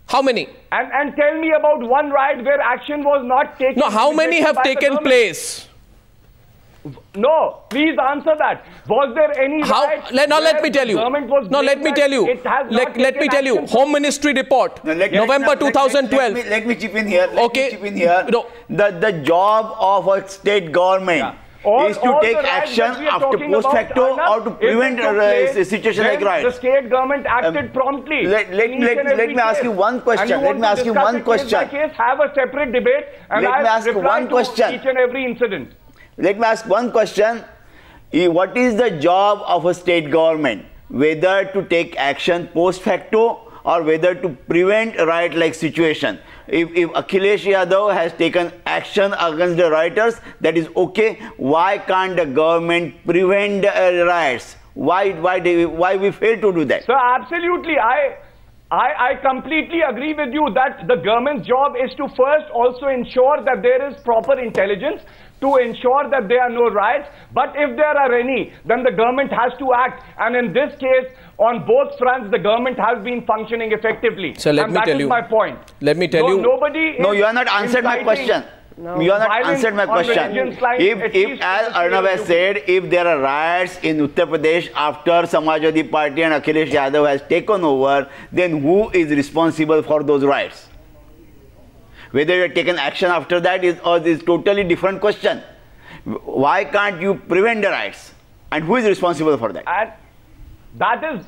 How many? And tell me about one riot where action was not taken. No, how many have taken place? No, please answer that. Was there any riot? Now let me tell you. No, let me tell you. Let me tell you. Home Ministry report, November 2012. Let me chip in here. Okay. No. The job of a state government is to take action after post facto or to prevent a situation like riots. The state government acted promptly. Let me ask you one question. Let me ask you one question. Have a separate debate and let me ask one question. Each and every incident. Let me ask one question. What is the job of a state government? Whether to take action post facto or whether to prevent a riot-like situation. If Akhilesh Yadav has taken action against the rioters, that is okay. Why can't the government prevent riots? Why we fail to do that? So absolutely, I completely agree with you that the government's job is to first also ensure that there is proper intelligence, to ensure that there are no riots. But if there are any, then the government has to act. And in this case, on both fronts, the government has been functioning effectively. So let me tell you. That is my point. Let me tell you. No, you are not answered my question. No. You are not answered my question. If as Arnav has said, if there are riots in Uttar Pradesh after Samajwadi Party and Akhilesh Yadav has taken over, then who is responsible for those riots? Whether you have taken action after that is totally different question. Why can't you prevent the riots? And who is responsible for that? And that is,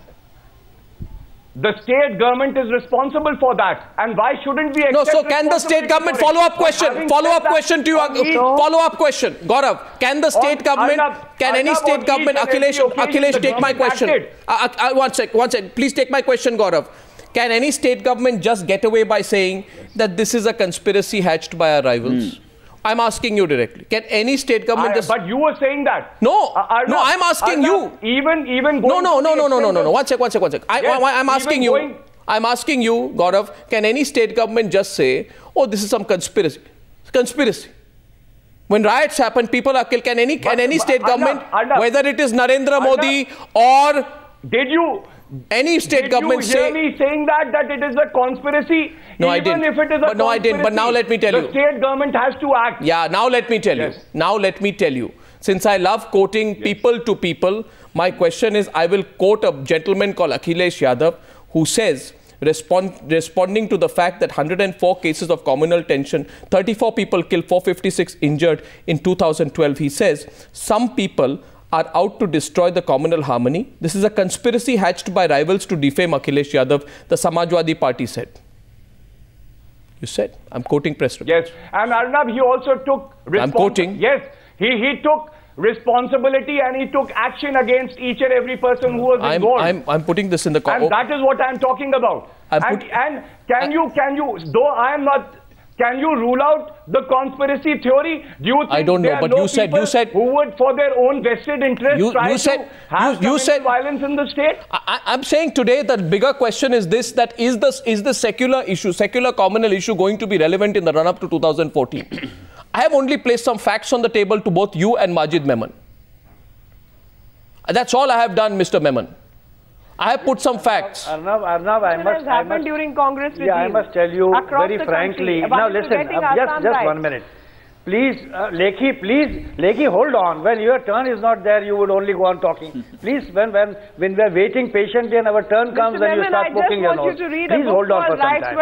the state government is responsible for that. And why shouldn't we accept? No, so can the state government, follow-up question to you, follow-up question, Gaurav, can the state government, can any state government, Akhilesh, take my question. One sec, please take my question, Gaurav. Can any state government just get away by saying that this is a conspiracy hatched by our rivals? I'm asking you directly. Can any state government just... But you were saying that. No, no, I'm asking you. Even No. One sec. I'm asking you. I'm asking you, Gaurav, can any state government just say, oh, this is some conspiracy? Conspiracy. When riots happen, people are killed. Can any state government, whether it is Narendra Modi or... Did you... Any state government say... Did you hear me saying that it is a conspiracy? No, I didn't. Even if it is a conspiracy, no, I didn't. But now let me tell you. The state government has to act. Yeah, now let me tell you. Now let me tell you. Since I love quoting people to people, my question is, I will quote a gentleman called Akhilesh Yadav, who says, responding to the fact that 104 cases of communal tension, 34 people killed, 456 injured in 2012, he says, some people are out to destroy the communal harmony. This is a conspiracy hatched by rivals to defame Akhilesh Yadav, the Samajwadi Party said. You said. I'm quoting press report. Yes. And Arnab, he also took responsibility. I'm quoting. Yes. He took responsibility and he took action against each and every person who was involved. I'm putting this in the... And that is what I'm talking about. And can you, though I am not... Can you rule out the conspiracy theory? Do you think I don't know, but you said who would, for their own vested interest, try to have violence in the state? I'm saying today the bigger question is this: that is the secular issue, secular communal issue, going to be relevant in the run-up to 2014? I have only placed some facts on the table to both you and Majid Memon. That's all I have done, Mr. Memon. I have put some facts. Arnav, I must happened during Congress regime. Yeah, I must tell you very frankly. Now listen, just 1 minute. Please, Lekhi, hold on. When your turn is not there, you would only go on talking. Please, when we are waiting patiently and our turn comes, then you start poking your nose. Please hold on for some time.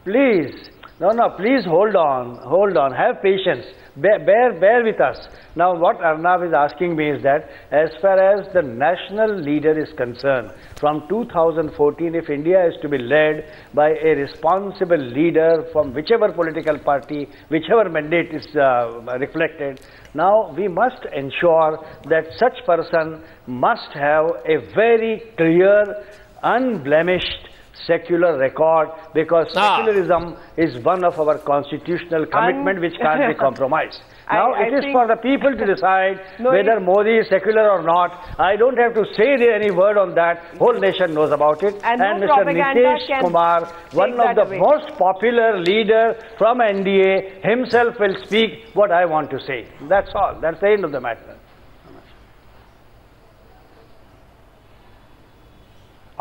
Please. No, please hold on. Have patience. Bear with us. Now, what Arnav is asking me is that as far as the national leader is concerned, from 2014, if India is to be led by a responsible leader from whichever political party, whichever mandate is reflected, now we must ensure that such person must have a very clear, unblemished secular record, because secularism is one of our constitutional commitment which can't be compromised. Now it is for the people to decide whether Modi is secular or not. I don't have to say any word on that. Whole nation knows about it. And Mr. Nitish Kumar, one of the most popular leader from NDA, himself will speak what I want to say. That's all. That's the end of the matter.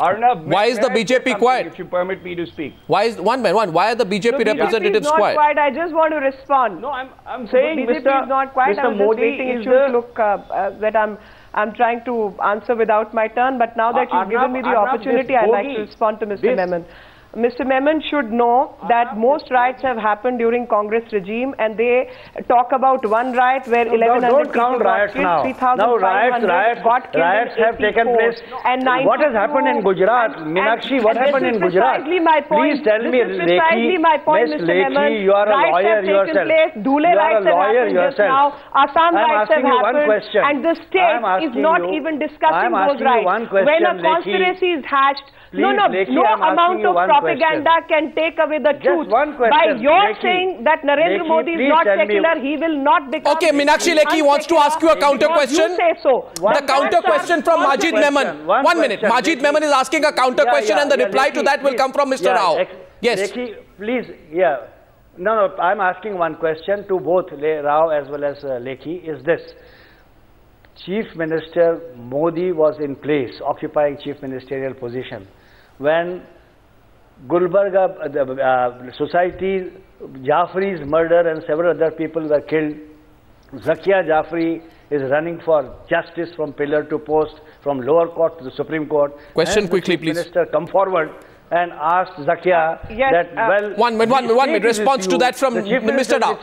Arnav, why is the BJP quiet? If you permit me to speak. Why is why are the BJP representatives quiet? I just want to respond. No, I'm saying BJP is not quiet. Mr. I'm just waiting. It should look that I'm trying to answer without my turn. But now that you've given me the opportunity, I'd like to respond to Mr. Memon. Mr. Memon should know that most riots have happened during Congress regime, and they talk about one riot where 1,100 people got killed, 3,500 got killed. Riots have taken place. And what has happened in Gujarat? Meenakshi, what happened in Gujarat? Please tell me, Lekhi, Miss Lekhi, you are a lawyer yourself. Dule riots have happened just now. Assam riots have happened. And the state is not even discussing those riots. When a conspiracy is hatched, no amount of propaganda can take away the truth. By your saying that Narendra Modi is not secular, he will not become. Okay, Meenakshi Lekhi wants to ask you a counter question. You say so. The counter question from Majid Memon. 1 minute. Majid Memon is asking a counter question, and the reply to that will come from Mr. Rao. Yes. Lekhi, please, No, I'm asking one question to both Rao as well as Lekhi. Is this: Chief Minister Modi was in place, occupying chief ministerial position, when Gulbarga society, Jafri's murder and several other people were killed. Zakia Jafri is running for justice from pillar to post, from lower court to the Supreme Court. Question quickly, please. Minister, come forward and asked Zakia that, well... One minute. Response to that from Mr. Rao.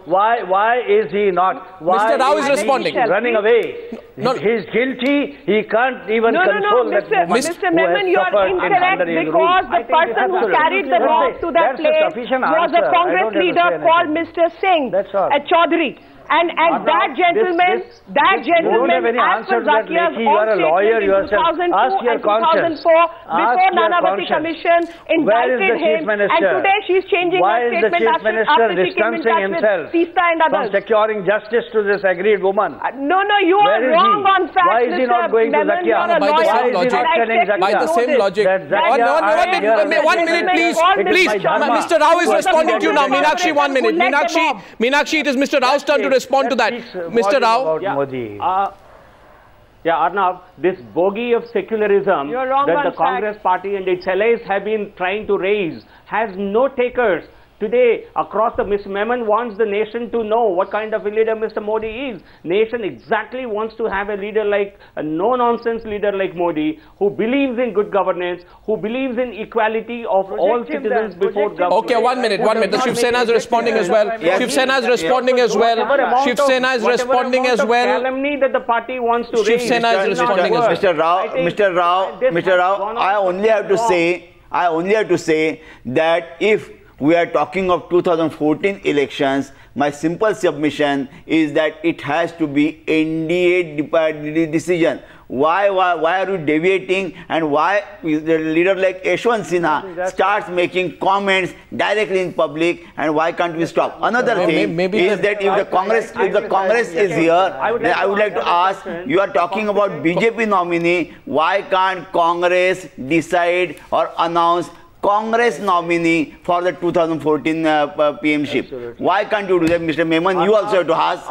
Why is he not... Mr. Rao is responding. Running away. No. He's guilty. He can't even control that woman. Mr. Memon, you are incorrect, because the person who carried the rock to that place was a Congress leader called Mr. Singh Chaudhary. And that gentleman, as per Zakia's own statement in 2002 and 2004, before Nanavati Commission indicted him, and today she's changing her statement after she came in touch with Sista and others. From securing justice to this agreed woman. No, you are wrong on facts. Why is he not going to Zakia? By the same logic. 1 minute, please. Mr. Rao is responding to you now. Meenakshi, 1 minute. Meenakshi, it is Mr. Rao's turn to respond to that. Mr. Rao. Arnav, this bogey of secularism that the Congress party and its allies have been trying to raise has no takers. Today, across the Mr. Memon wants the nation to know what kind of a leader Mr. Modi is. Nation exactly wants to have a leader like, a no-nonsense leader like Modi, who believes in good governance, who believes in equality of all citizens before government. Okay, 1 minute. The Shiv Sena is responding as well. Shiv Sena is responding as well. Shiv Sena is responding as well. Calumny that the party wants to raise. Shiv Sena is responding as well. Mr. Rao, I only have to say that if we are talking of 2014 elections, my simple submission is that it has to be NDA decision. Why are you deviating, and why the leader like Yashwant Sinha starts making comments directly in public, and why can't we stop? Another thing is that if the Congress is here, then I would like to ask, you are talking about BJP nominee, why can't Congress decide or announce Congress nominee for the 2014 PMship? Why can't you do that, Mr. Memon? You also have to ask.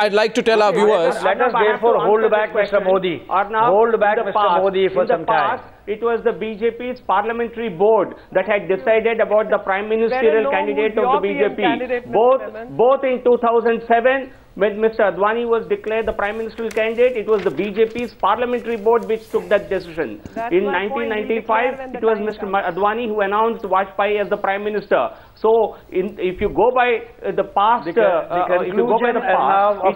I'd like to tell our viewers. Let us therefore hold back Mr. Modi. Hold back Mr. Modi for some time. It was the BJP's parliamentary board that had decided about the prime ministerial candidate of the BJP. Both in 2007, when Mr. Advani was declared the prime ministerial candidate, it was the BJP's parliamentary board which took that decision. In 1995, it was Mr. Advani who announced Vajpayee as the prime minister. So, if you go by the past, of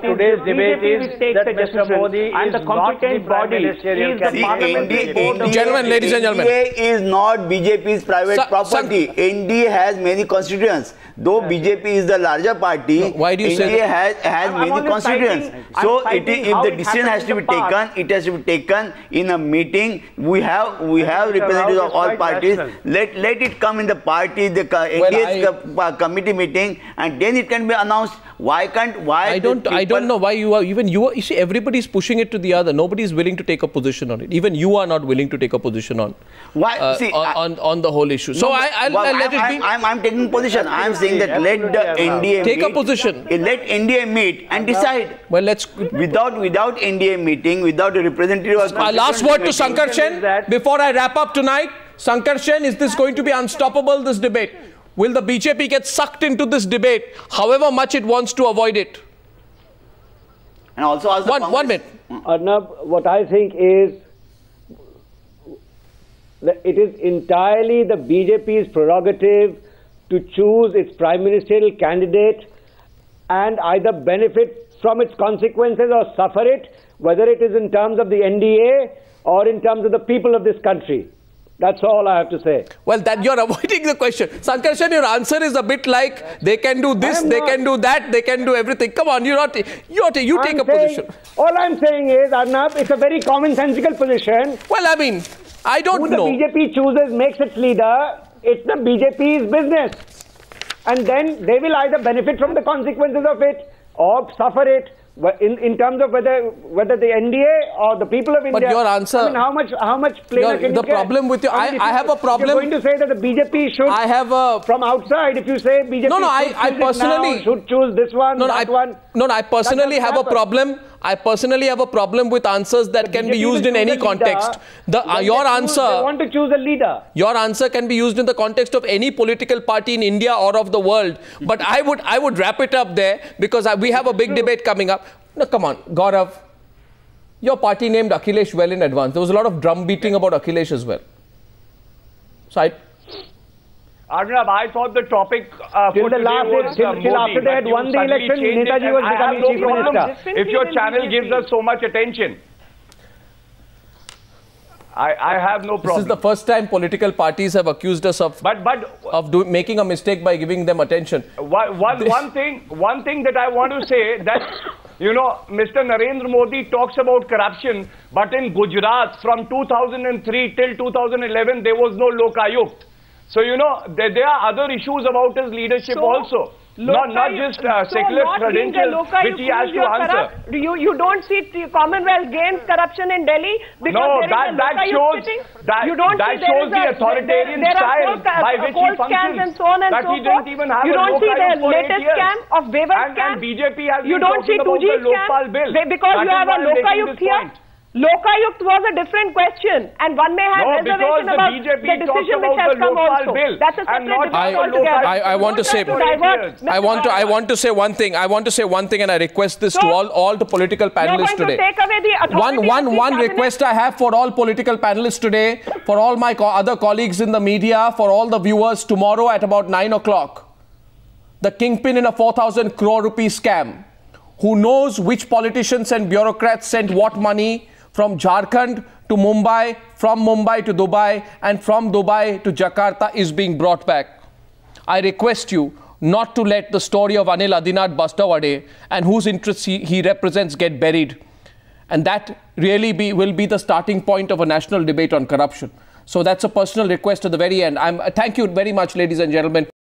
today's debate is that Mr. Modi and the competent body is the parliamentary board. Gentlemen, ladies and gentlemen, NDA is not BJP's private property. NDA has many constituents. Though BJP is the larger party, why do you say NDA has many constituents. So if the decision has to be taken, it has to be taken in a meeting. We have representatives of all parties. Let it come in the party, the NDA committee meeting, and then it can be announced. Why can't? Why? I don't know why you are. Even you are. You see, everybody is pushing it to the other. Nobody is willing to take a position on it. Even you are not willing to take a position on. Why? On the whole issue. So I'll let it be. I'm taking position. I'm saying that let the NDA take a position. Let NDA meet and decide. Well, let's without NDA meeting, without a representative. Last word to Sankar Sen before I wrap up tonight. Sankar Sen, is this going to be unstoppable? This debate. Will the BJP get sucked into this debate, however much it wants to avoid it? And also, as one minute. Arnab, what I think is that it is entirely the BJP's prerogative to choose its prime ministerial candidate and either benefit from its consequences or suffer it, whether it is in terms of the NDA or in terms of the people of this country. That's all I have to say. Well, that you're avoiding the question. Sankar Sen, your answer is a bit like they can do this, they can do that, they can do everything. Come on, you take a position. All I'm saying is, Arnab, it's a very commonsensical position. Well, I mean, I don't know. Who the BJP chooses makes its leader, it's the BJP's business. And then they will either benefit from the consequences of it or suffer it. In terms of whether the NDA or the people of India. But your answer. I mean, how much plainer can you the problem with you. I have a problem. You're going to say that the BJP should. I have a. From outside, if you say BJP. No, I personally should choose this one. One. No, I personally have a problem. I personally have a problem with answers that can be used in any context. Your answer. They want to choose a leader. Your answer can be used in the context of any political party in India or of the world. But I would wrap it up there because we have a big debate coming up. No, come on, Gaurav. Your party named Akhilesh well in advance. There was a lot of drum beating about Akhilesh as well. So Arnab, I thought the topic till after they had won the election, Netaji was becoming chief minister. If your channel gives us so much attention, I have no problem. This is the first time political parties have accused us of making a mistake by giving them attention. One thing that I want to say that, you know, Mr. Narendra Modi talks about corruption, but in Gujarat from 2003 till 2011 there was no Lokayukt. So, you know, there are other issues about his leadership also. Not just secular credentials which he has to answer. You don't see Commonwealth Games corruption in Delhi because that shows the authoritarian style by which he functions. And so on and that so he didn't even have you a don't see the for 8 latest years. scam of waiver scam. And BJP has you been don't see talking about the 2G Lokpal scam bill. Because you have a Lokayukt here. Lokayukt was a different question, and one may have reservation about the decision which has come also. That's a separate debate altogether. I want to say, I want to say one thing. I want to say one thing, and I request this to all the political panelists today. One request I have for all political panelists today, for all my other colleagues in the media, for all the viewers tomorrow at about 9 o'clock. The kingpin in a 4,000 crore rupee scam, who knows which politicians and bureaucrats sent what money from Jharkhand to Mumbai, from Mumbai to Dubai, and from Dubai to Jakarta, is being brought back. I request you not to let the story of Anil Adinath Bastawade and whose interests he represents get buried. And that really will be the starting point of a national debate on corruption. So that's a personal request at the very end. Thank you very much, ladies and gentlemen.